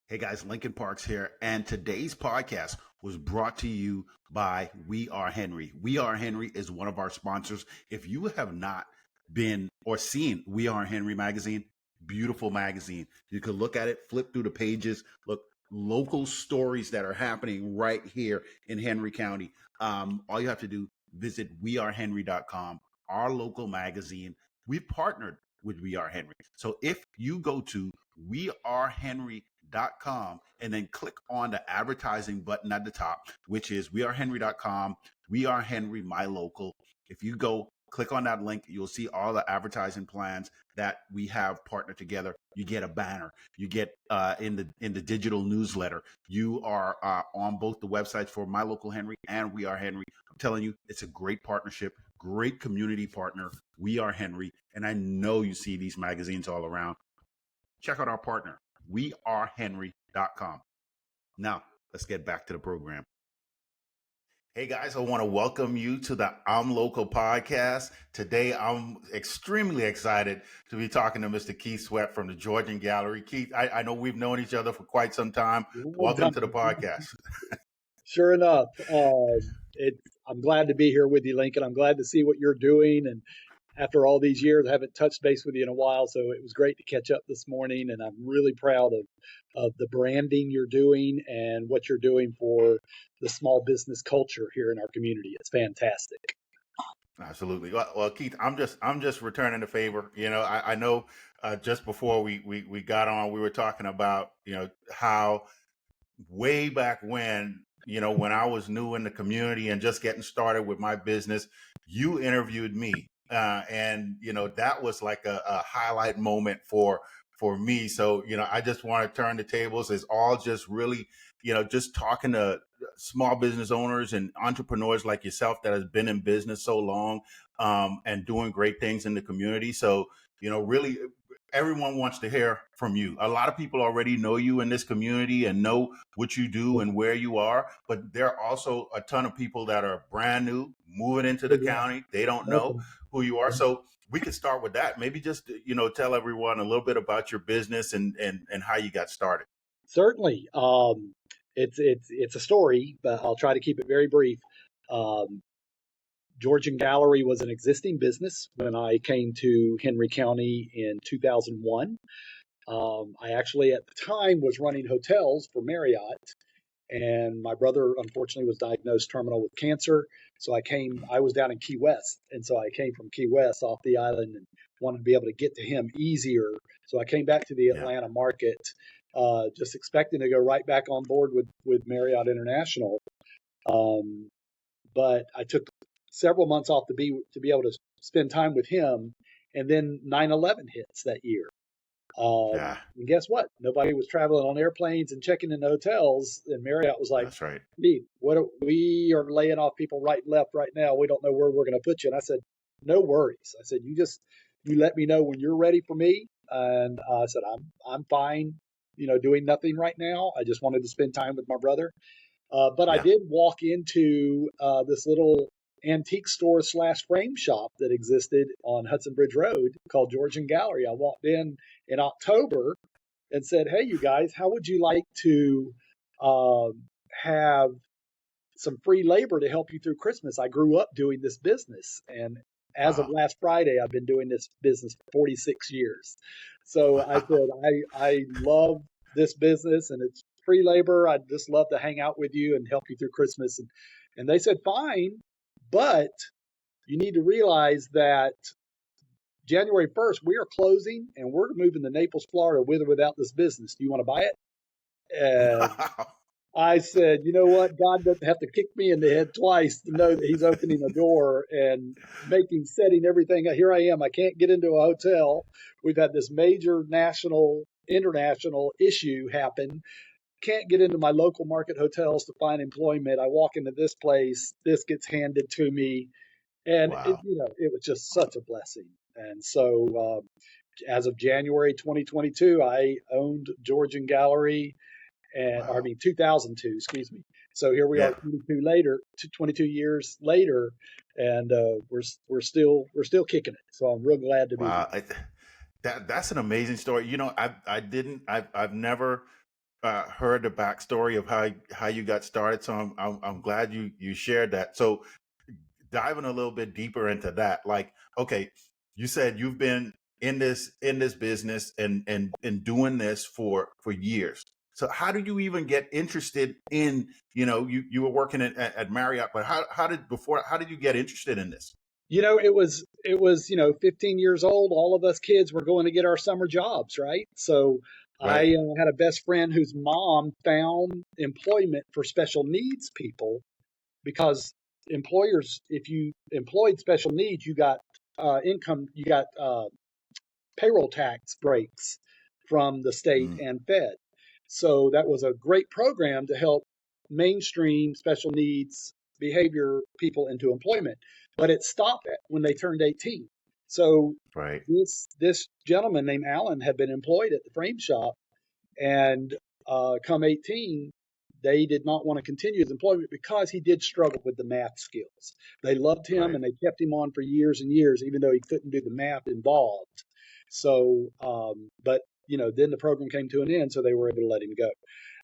Hey guys, Lincoln Parks here, and today's podcast was brought to you by We Are Henry. We Are Henry is one of our sponsors. If you have not been or seen We Are Henry magazine, beautiful magazine. You can look at it, flip through the pages, look local stories that are happening right here in Henry County. All you have to do, visit wearehenry.com, our local magazine. We've partnered with We Are Henry. So if you go to wearehenry.com and then click on the advertising button at the top, which is wearehenry.com, We Are Henry, my local. If you go click on that link, you'll see all the advertising plans that we have partnered together. You get a banner, you get in the digital newsletter. You are on both the websites for My Local Henry and We Are Henry. I'm telling you, it's a great partnership, great community partner. We Are Henry, and I know you see these magazines all around. Check out our partner, wearehenry.com. Now, let's get back to the program. Hey guys, I want to welcome you to the I'm Local podcast. Today, I'm extremely excited to be talking to Mr. Keith Sweat from the Georgian Gallery. Keith, I know we've known each other for quite some time. Welcome to the podcast. Sure enough. I'm glad to be here with you, Lincoln. I'm glad to see what you're doing. And after all these years, I haven't touched base with you in a while, so it was great to catch up this morning. And I'm really proud of the branding you're doing and what you're doing for the small business culture here in our community. It's fantastic. Absolutely. Well, Keith, I'm just returning the favor. You know, I know just before we got on, we were talking about, how way back when, when I was new in the community and just getting started with my business, you interviewed me. And, that was like a highlight moment for me. So, I just want to turn the tables. It's all just really, just talking to small business owners and entrepreneurs like yourself that has been in business so long and doing great things in the community. So, really everyone wants to hear from you. A lot of people already know you in this community and know what you do and where you are, but there are also a ton of people that are brand new, moving into the county. They don't know who you are. So we could start with that. Maybe just, tell everyone a little bit about your business and how you got started. Certainly. It's a story, but I'll try to keep it very brief. Georgian Gallery was an existing business when I came to Henry County in 2001. I actually, at the time, was running hotels for Marriott, and my brother, unfortunately, was diagnosed terminal with cancer. So I was down in Key West, and so I came from Key West off the island and wanted to be able to get to him easier. So I came back to the Atlanta market, just expecting to go right back on board with Marriott International. But I took several months off to be able to spend time with him, and then 9/11 hits that year. And guess what? Nobody was traveling on airplanes and checking in hotels, and Marriott was like, "That's right. We are laying off people right and left right now. We don't know where we're going to put you." And I said, "No worries." I said, "You let me know when you're ready for me." And I said, "I'm fine, doing nothing right now. I just wanted to spend time with my brother." But I did walk into this little antique store / frame shop that existed on Hudson Bridge Road called Georgian Gallery. I walked in October and said, "Hey, you guys, how would you like to have some free labor to help you through Christmas? I grew up doing this business, and as of last Friday, I've been doing this business for 46 years. So I said, I love this business, and it's free labor. I'd just love to hang out with you and help you through Christmas." And they said, "Fine, but you need to realize that January 1st, we are closing and we're moving to Naples, Florida with or without this business. Do you want to buy it?" And I said, "You know what? God doesn't have to kick me in the head twice to know that he's opening a door and setting everything. Here I am. I can't get into a hotel. We've had this major national, international issue happen. Can't get into my local market hotels to find employment. I walk into this place. This gets handed to me." And it was just such a blessing. And so as of January 2022, I owned Georgian Gallery, and 2002, excuse me. So here we are 22 year later, and we're still kicking it. So I'm real glad to be here. That's an amazing story. I've never heard the backstory of how you got started. So I'm glad you shared that. So diving a little bit deeper into that, like, okay, you said you've been in this business and doing this for years. So how do you even get interested in, you were working at Marriott, but how did you get interested in this? It was 15 years old. All of us kids were going to get our summer jobs, right? So I Right. had a best friend whose mom found employment for special needs people because employers, if you employed special needs, you got income, you got payroll tax breaks from the state Mm, and Fed. So that was a great program to help mainstream special needs behavior people into employment. But it stopped when they turned 18. So right. this gentleman named Alan had been employed at the frame shop, and come 18, they did not want to continue his employment because he did struggle with the math skills. They loved him Right. and they kept him on for years and years, even though he couldn't do the math involved. So, but then the program came to an end, so they were able to let him go.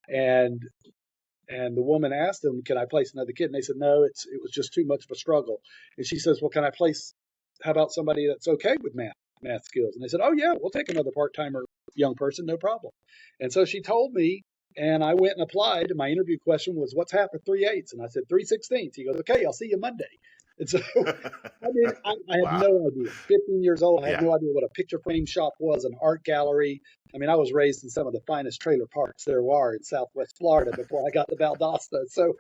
And and the woman asked him, "Can I place another kid?" And they said, "No, it was just too much of a struggle." And she says, "Well, can I place? How about somebody that's okay with math skills?" And they said, "Oh yeah, we'll take another part timer young person, no problem." And so she told me, and I went and applied. And my interview question was, "What's half of 3/8?" And I said 3/16. He goes, "Okay, I'll see you Monday." And so I mean, I had Wow. no idea. 15 years old, I had Yeah. no idea what a picture frame shop was, an art gallery. I mean, I was raised in some of the finest trailer parks there are in Southwest Florida before I got to Valdosta. So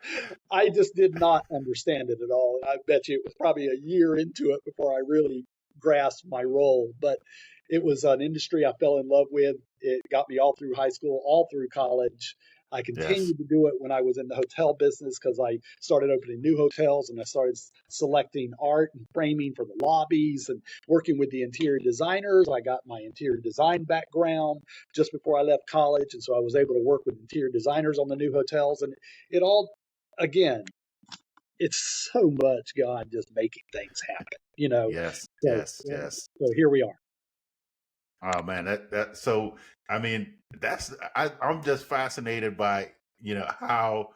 I just did not understand it at all. And I bet you it was probably a year into it before I really grasped my role. But it was an industry I fell in love with. It got me all through high school, all through college. I Yes. continued to do it when I was in the hotel business because I started opening new hotels and I started selecting art and framing for the lobbies and working with the interior designers. I got my interior design background just before I left college. And so I was able to work with interior designers on the new hotels. And it all, again, it's so much God just making things happen. Yes. So, Yes. Yes. so here we are. Oh man, that so I mean that's I'm just fascinated by how,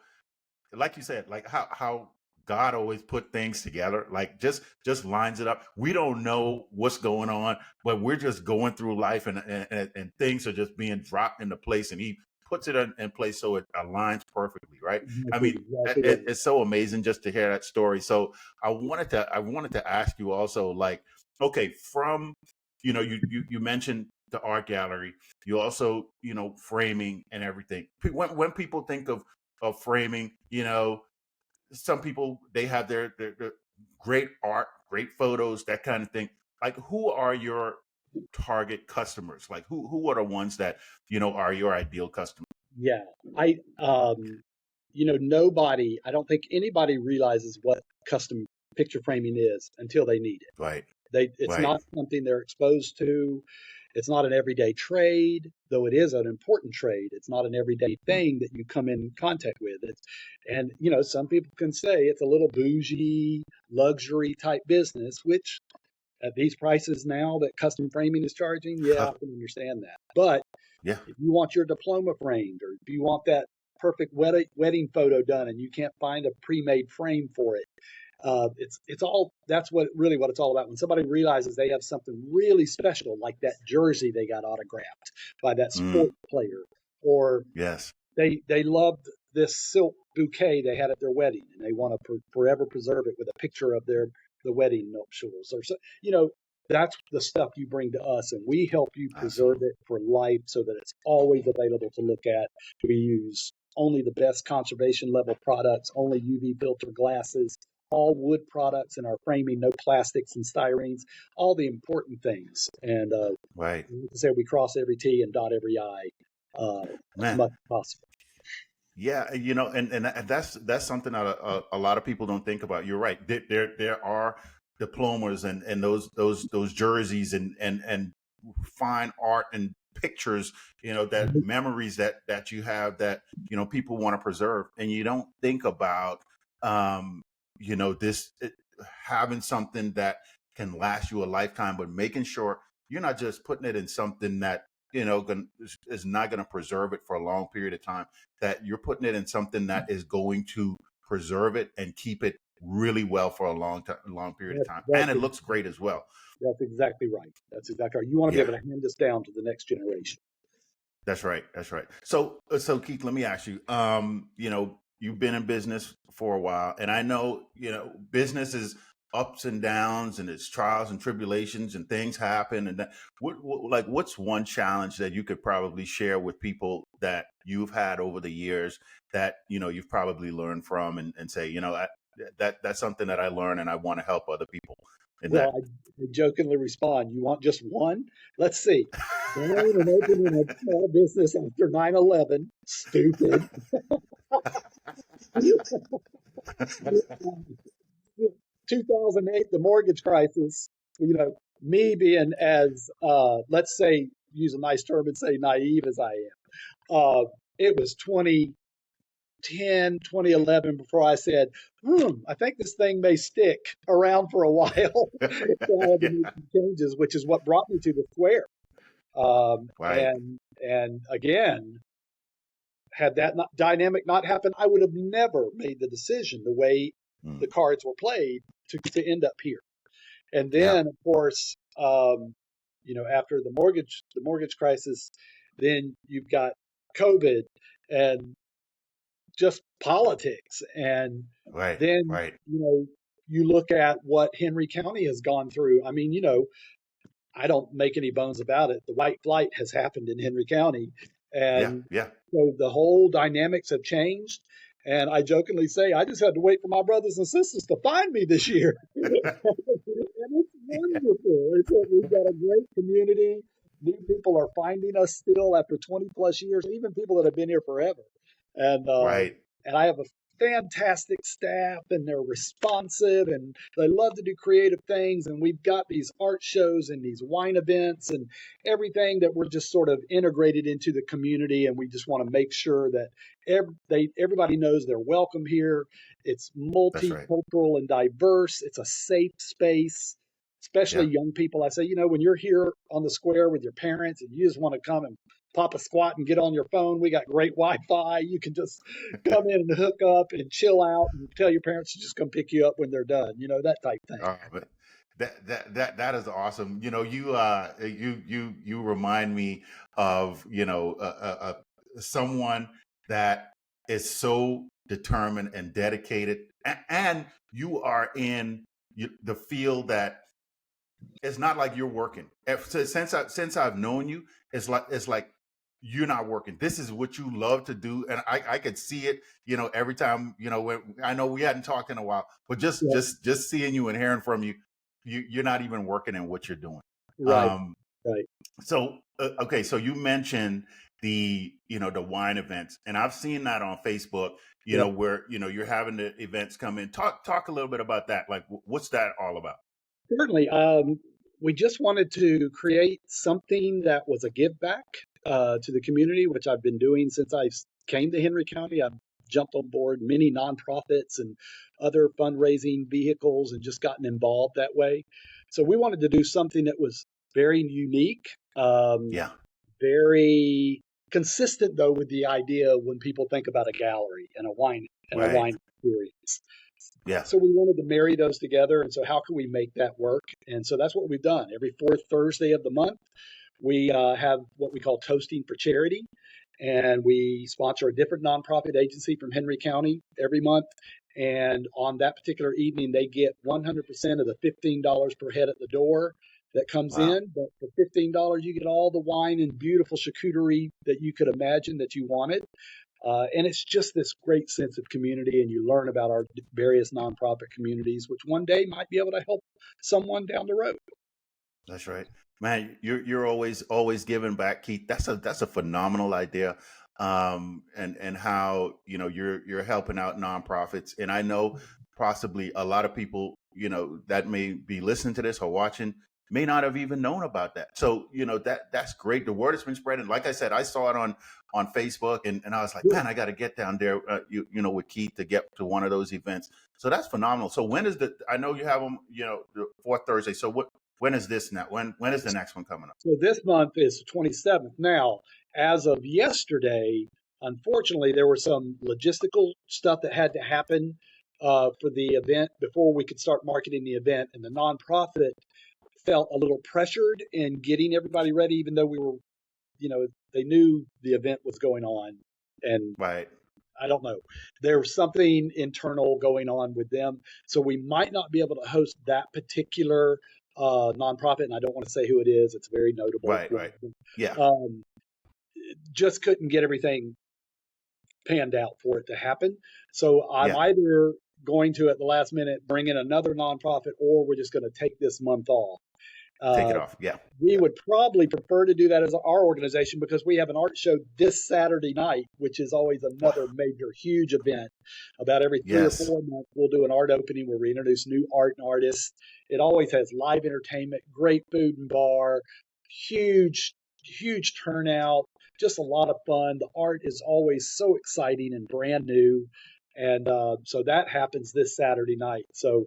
like you said, like how God always put things together, like just lines it up. We don't know what's going on, but we're just going through life, and things are just being dropped into place, and He puts it in place so it aligns perfectly, right? I Exactly, mean, exactly right. it's so amazing just to hear that story. So I wanted to ask you also, like, okay, from you mentioned the art gallery, you also framing and everything. When people think of framing, some people, they have their great art, great photos, that kind of thing. Like, who are your target customers? Like, who are the ones that are your ideal customer? Yeah. I nobody, I don't think anybody realizes what custom picture framing is until they need it. Right. It's Right. not something they're exposed to. It's not an everyday trade, though it is an important trade. It's not an everyday Mm. thing that you come in contact with. And some people can say it's a little bougie, luxury type business, which at these prices now that custom framing is charging, yeah, I can understand that. But Yeah. if you want your diploma framed, or if you want that perfect wedding photo done and you can't find a pre-made frame for it, it's all, that's what it's all about. When somebody realizes they have something really special, like that jersey they got autographed by that Mm. sports player, or Yes. they loved this silk bouquet they had at their wedding and they want to forever preserve it with a picture of the wedding nuptials, or so. That's the stuff you bring to us, and we help you preserve Absolutely. it for life so that it's always available to look at. We use only the best conservation level products, only UV filter glasses, all wood products in our framing, no plastics and styrenes, all the important things. And Right. like I said, we cross every T and dot every I as Man. much as possible. Yeah, and that's something that a lot of people don't think about. You're right. There are diplomas and those jerseys and fine art and pictures, that memories that you have that people want to preserve, and you don't think about this having something that can last you a lifetime, but making sure you're not just putting it in something that is not going to preserve it for a long period of time, that you're putting it in something that is going to preserve it and keep it really well for a long period of That's, time, and it that's, looks great as well. that's exactly right. That's exactly right. You want to be Yeah. able to hand this down to the next generation. That's right. That's right. So Keith, let me ask you. You've been in business for a while, and I know business is ups and downs, and it's trials and tribulations, and things happen. And that, what's one challenge that you could probably share with people that you've had over the years that you've probably learned from, and say, that's something that I learned, and I want to help other people in that. Well, I jokingly respond, you want just one? Let's see. Buying and opening a small business after 9/11, stupid. 2008, the mortgage crisis, me being as, let's say, use a nice term and say naive as I am. It was 2010, 2011 before I said, I think this thing may stick around for a while. So I had to make some changes, which is what brought me to the square. Right. And again, had that dynamic not happened, I would have never made the decision the way Mm. the cards were played to end up here. And Yeah. then, of course, after the mortgage crisis, then you've got COVID and just politics. And Right. then, Right. you look at what Henry County has gone through. I mean, I don't make any bones about it. The white flight has happened in Henry County. Yeah. And Yeah. so the whole dynamics have changed. And I jokingly say, I just had to wait for my brothers and sisters to find me this year. And it's wonderful. We've got a great community. New people are finding us still after 20 plus years, even people that have been here forever. And Right. and I have a fantastic staff, and they're responsive, and they love to do creative things. And we've got these art shows and these wine events and everything that we're just sort of integrated into the community. And we just want to make sure that everybody knows they're welcome here. It's That's right. multicultural and diverse. It's a safe space, especially Yeah. young people. I say, when you're here on the square with your parents and you just want to come and pop a squat and get on your phone, we got great Wi-Fi. You can just come in and hook up and chill out and tell your parents to just come pick you up when they're done, that type thing. But that is awesome. You remind me of someone that is so determined and dedicated, and you are in the field that it's not like you're working. Since I've known you, it's like you're not working. This is what you love to do, and I could see it. Every time. When, I know we hadn't talked in a while, but just Yeah, just seeing you and hearing from you, you're not even working in what you're doing. right, Um, right. so okay, so you mentioned the wine events, and I've seen that on Facebook. Yep. Where you're having the events come in. Talk a little bit about that. Like, what's that all about? Certainly. We just wanted to create something that was a give back to the community, which I've been doing since I came to Henry County. I've jumped on board many nonprofits and other fundraising vehicles and just gotten involved that way. So we wanted to do something that was very unique, Yeah. very consistent though with the idea when people think about a gallery and a Right. wine experience. Yeah. So we wanted to marry those together. And so how can we make that work? And so that's what we've done. Every fourth Thursday of the month, we have what we call Toasting for Charity. And we sponsor a different nonprofit agency from Henry County every month. And on that particular evening, they get 100% of the $15 per head at the door that comes Wow. in. But for $15, you get all the wine and beautiful charcuterie that you could imagine that you wanted. And it's just this great sense of community, and you learn about our various nonprofit communities, which one day might be able to help someone down the road. That's right, man. You're always giving back, Keith. That's a phenomenal idea, and how you're helping out nonprofits. And I know possibly a lot of people that may be listening to this or watching may not have even known about that. So that's great. The word has been spreading. Like I said, I saw it on Facebook, and I was like, Good. man, I got to get down there, with Keith to get to one of those events. So that's phenomenal. So when is I know you have them, the fourth Thursday. So When is this now? When is the next one coming up? So this month is the 27th. Now, as of yesterday, unfortunately, there was some logistical stuff that had to happen for the event before we could start marketing the event, and the nonprofit felt a little pressured in getting everybody ready, even though we were, they knew the event was going on, and Right. I don't know. There was something internal going on with them. So we might not be able to host that particular nonprofit. And I don't want to say who it is. It's very notable. Right. Right. Yeah. Um, just couldn't get everything panned out for it to happen. So I'm Yeah. either going to, at the last minute, bring in another nonprofit, or we're just going to take this month off. Take it Uh, off. Yeah. we Yeah. would probably prefer to do that as our organization because we have an art show this Saturday night, which is always Wow. another major, huge event. About every 3 or 4 Yes. months, we'll do an art opening where we introduce new art and artists. It always has live entertainment, great food and bar, huge, huge turnout, just a lot of fun. The art is always so exciting and brand new. And so that happens this Saturday night. So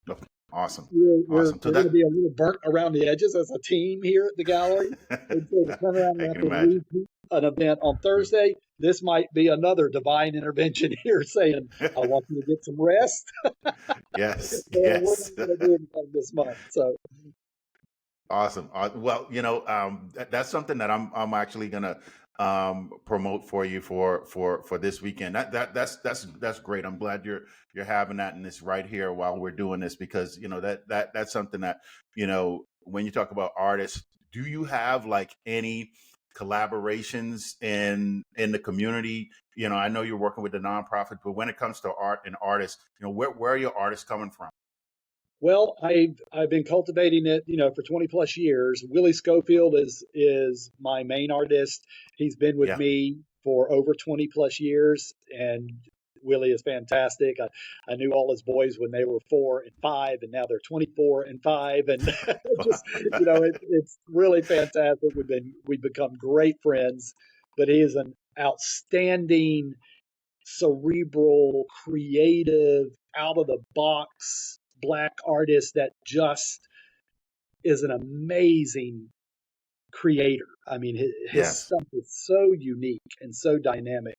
Okay. Awesome. we're Awesome. So going to that be a little burnt around the edges as a team here at the gallery. And so to turn around I and have can to imagine. leave an event on Thursday, this might be another divine intervention here saying, I want you to get some rest. Yes. And we're Yes. not going to do anything this month. So Awesome. Well, that's something that I'm actually gonna promote for you for this weekend. That's great. I'm glad you're having that and it's right here while we're doing this because that's something that when you talk about artists, do you have like any collaborations in the community? I know you're working with the nonprofit, but when it comes to art and artists, where are your artists coming from? well, I've been cultivating it, for 20 plus years. Willie Schofield is my main artist. He's been with Yeah. me for over 20 plus years, and Willie is fantastic. I knew all his boys when they were 4 and 5, and now they're 24 and 5, and just it's really fantastic. We've become great friends, but he is an outstanding cerebral, creative, out of the box black artist that just is an amazing creator. I mean, his Yes. stuff is so unique and so dynamic.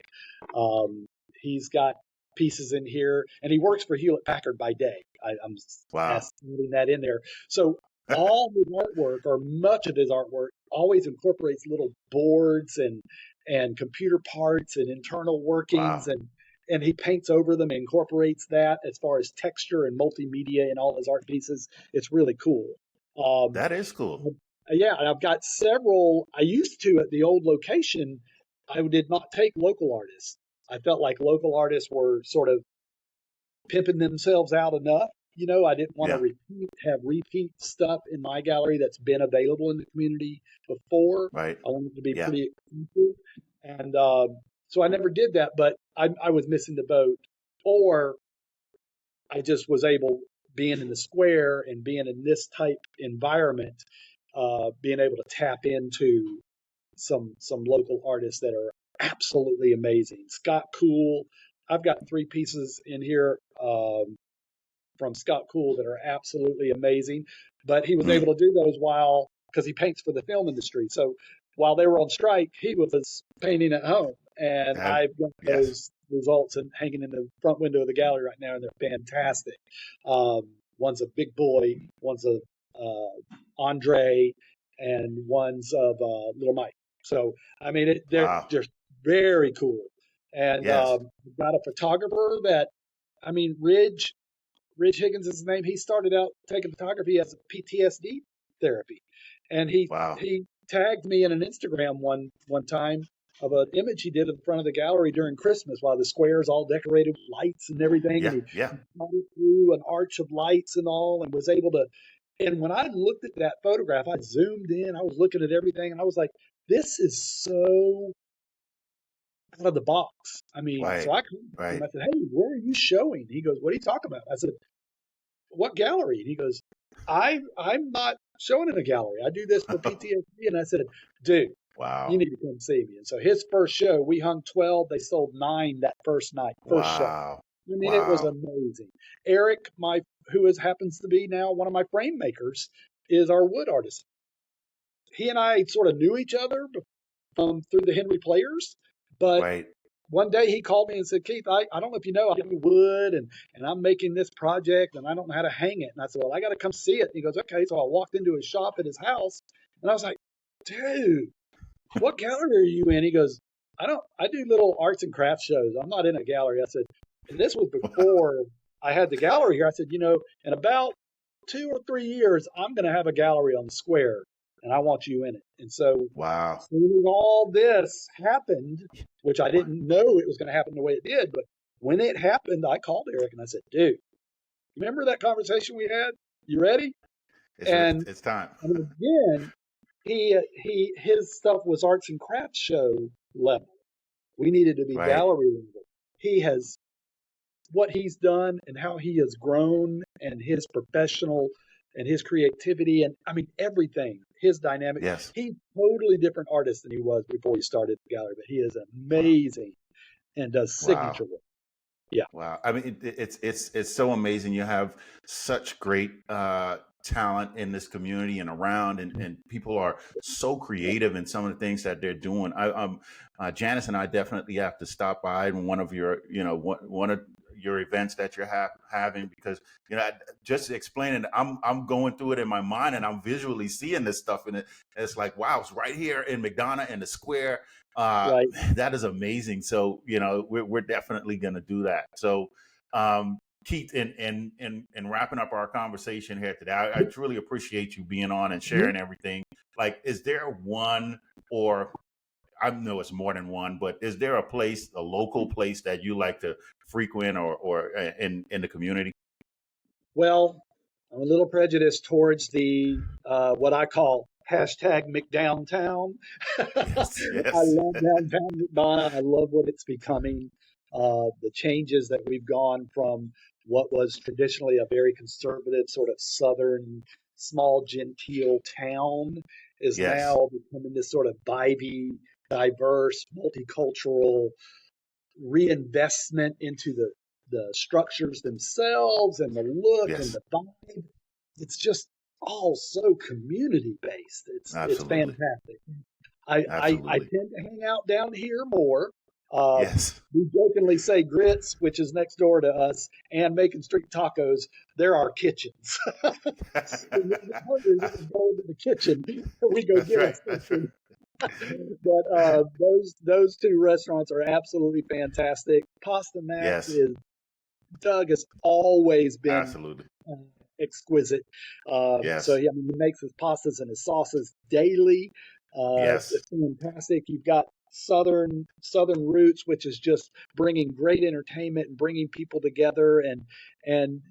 He's got pieces in here, and he works for Hewlett Packard by day. I'm Wow. adding that in there. So all his artwork, or much of his artwork, always incorporates little boards and computer parts and internal workings, Wow. and he paints over them, and incorporates that as far as texture and multimedia in all his art pieces. It's really cool. Um, That is cool. yeah, and I've got several. I used to at the old location, I did not take local artists. I felt like local artists were sort of pimping themselves out enough. I didn't want to Yeah. have repeat stuff in my gallery that's been available in the community before. Right. I wanted it to be Yeah. pretty exclusive, and so I never did that. But I was missing the boat, or I just was able, being in the square and being in this type environment, being able to tap into some local artists that are absolutely amazing. Scott Cool, I've got 3 pieces in here from Scott Cool that are absolutely amazing. But he was Mm. able to do those because he paints for the film industry. So while they were on strike, he was painting at home. And I've got Yes. those results and hanging in the front window of the gallery right now, and they're fantastic. One's a big boy, one's a Andre, and one's of Little Mike. So I mean, they're Wow. just very cool. And Yes. we've got a photographer that, I mean, Ridge Higgins is his name. He started out taking photography as a PTSD therapy, and he Wow. he tagged me in an Instagram one time of an image he did in front of the gallery during Christmas while the square is all decorated with lights and everything, and Yeah. he Yeah. shot it through an arch of lights and all, and was able to. And when I looked at that photograph, I zoomed in. I was looking at everything, and I was like, "This is so out of the box." I mean, so Right. I contacted him. Right. I said, "Hey, where are you showing?" He goes, "What are you talking about?" I said, "What gallery?" And he goes, I'm not showing in a gallery. I do this for PTSD." And I said, "Dude, you Wow. need to come see me." And so his first show, we hung 12. They sold 9 that first night, first show. Wow. I mean, it was Wow. amazing. Eric, who happens to be now one of my frame makers, is our wood artist. He and I sort of knew each other through the Henry Players, but Right. one day he called me and said, Keith, I don't know if you know, I do wood and I'm making this project and I don't know how to hang it. And I said, well, I got to come see it. And he goes, okay. So I walked into his shop at his house and I was like, dude, what gallery are you in? He goes, I do little arts and crafts shows. I'm not in a gallery. I said, and this was before I had the gallery here. I said, in about 2 or 3 years, I'm going to have a gallery on the square and I want you in it. And so, Wow. seeing all this happened, which I didn't know it was going to happen the way it did, but when it happened, I called Eric and I said, dude, remember that conversation we had? You ready? And, It's time. and again, his stuff was arts and crafts show level. We needed to be Right. gallery level. He has what he's done and how he has grown and his professional and his creativity and I mean everything, his dynamic. Yes. He's totally different artist than he was before he started the gallery, but he is Wow. amazing and does Wow. signature work. Yeah. Wow. I mean, it's so amazing. You have such great talent in this community and around, and people are so creative in some of the things that they're doing. Janice and I definitely have to stop by in one of your, one of your events that you're having, because just explaining, I'm going through it in my mind and I'm visually seeing this stuff, and it's like, wow, it's right here in McDonough in the square. Right. That is amazing. So we're definitely going to do that. So Keith, in wrapping up our conversation here today, I truly appreciate you being on and sharing everything. Like, is there one, or I know it's more than one, but is there a local place that you like to frequent or in the community? Well, I'm a little prejudiced towards the what I call hashtag McDowntown. Yes, I yes, love downtown McDonough. I love what it's becoming. The changes that we've gone from what was traditionally a very conservative, sort of southern, small, genteel town is yes, now becoming this sort of vibey, diverse, multicultural reinvestment into the structures themselves and the look and yes, the vibe. It's just all so community based. It's absolutely, fantastic. I absolutely, tend to hang out down here more. Uh, yes, we jokingly say Grits, which is next door to us, and Macon Street Tacos. They're our kitchens. When we get hungry, we can go into the kitchen. We go that's get right, us that's right. something. But those two restaurants are absolutely fantastic. Pasta Max Yes, is Doug has always been absolutely, uh, exquisite. So yes, yeah, I mean, he makes his pastas and his sauces daily. yes, It's fantastic. You've got Southern roots, which is just bringing great entertainment and bringing people together, and and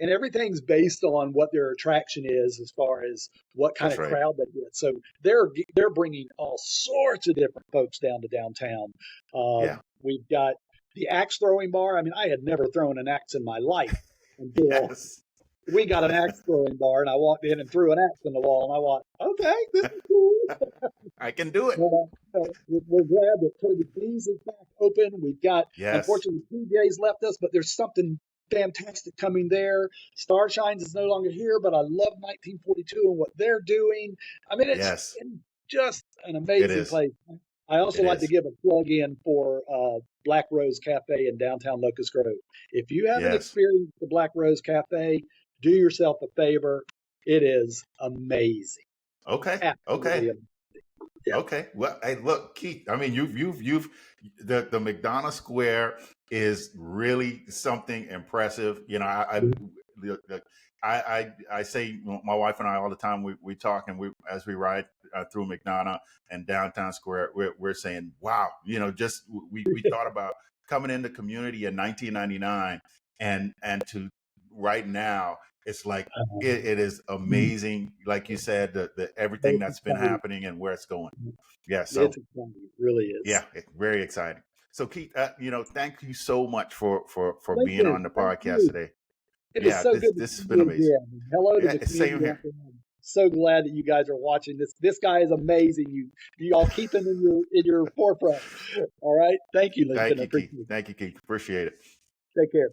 everything's based on what their attraction is as far as what kind that's of right. crowd they get. So they're bringing all sorts of different folks down to downtown. Yeah, We've got the axe throwing bar. I mean, I had never thrown an axe in my life until yes, we got an axe throwing bar, and I walked in and threw an axe in the wall, and I thought, okay, this is cool. I can do it. We're glad that Toby Keys is back open. We've got, Yes, unfortunately, PJ's left us, but there's something fantastic coming there. Starshines is no longer here, but I love 1942 and what they're doing. I mean, it's yes, just an it amazing is. place. I also It like to is. give a plug in for Black Rose Cafe in downtown Locust Grove. If you haven't Yes. experienced the Black Rose Cafe, do yourself a favor. It is amazing. Okay. Absolutely Okay. amazing. Yeah. Okay. Well, hey, look, Keith. I mean, you've the McDonough Square is really something impressive. I say, my wife and I all the time, we talk, and as we ride through McDonough and downtown Square, we're saying, wow, just we thought about coming in the community in 1999, and to right now, it's like it is amazing. Like you said, the everything It's that's been exciting. happening and where it's going. Yeah. It's So exciting. It really is. yeah, very exciting. So Keith, thank you so much for Thank being you. on the Thank podcast you. today. It is Yeah, so this good to this has see been you amazing. again. Hello to Yeah, the same community out here. there. I'm so glad that you guys are watching this. This guy is amazing. You all keep him in your forefront. All right. Thank you, Lincoln. Thank I you, Keith. appreciate it. Thank you, Keith. Appreciate it. Take care.